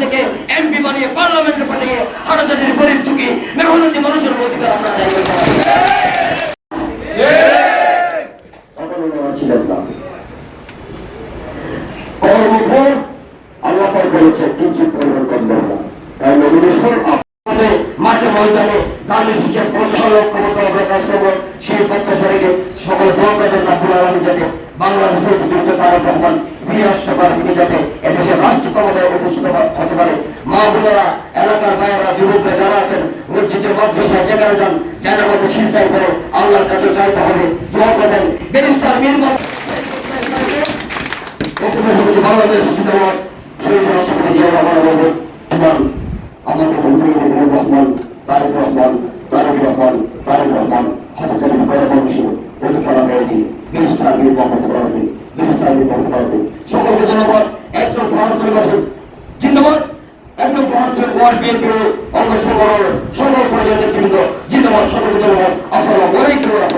থেকে এমপি বানিয়ে পার্লামেন্টে পাঠিয়ে হাটাজারির গরিব দুঃখী মেহনতি মানুষের অধিকার আমরা আদায় করতে পারি। তখন ওনারা ছিলেন না। কর্মফল আল্লাহ পাক বলেছে কিঞ্চিৎ পরিবর্তন করব। তাই আপনাদের মাঠে ময়দানে ধান শীষে পৌঁছানোর ক্ষমতা আমরা কাজ করবো। সেই প্রত্যাশা রেখে সকল দোয়া করবেন রব্বুল আলামিন যাতে বাংলাদেশের যুদ্ধ তারেক রহমান ফিরে আসতে পারে, তিনি যাতে এদেশের রাষ্ট্র ক্ষমতায় অধিষ্ঠিত হতে পারে। মা বোনেরা, এলাকার বাইরা, যুবকরা যারা আছেন মসজিদের মাদ্রাসায় যেখানে যান যেন আমাদের চিন্তায় করে আল্লাহর কাছে যাইতে হবে, দোয়া করবেন। ব্যারিস্টার মিলন বাংলাদেশ জিন্দাবাদ। শহীদ রাষ্ট্রপতি জিয়া রহমান বলবেন আমাকে বলতে গেলে রহমান তারেক রহমান তারেক রহমান তারেক রহমান হাতে করে মানুষের অধিকার আদায় দিন। ব্যারিস্টার মিল বলতে পারবেন, ব্যারিস্টার মিল বলতে পারবেন। সকলকে ধন্যবাদ। একদম ভারতের বাসী জিন্দাবাদ। একদম ভারতের ওয়ার্ড বিএনপির অঙ্গ সংগঠনের সকল পর্যায়ের নেতৃবৃন্দ জিন্দাবাদ। সকলকে ধন্যবাদ। আসসালামু আলাইকুম।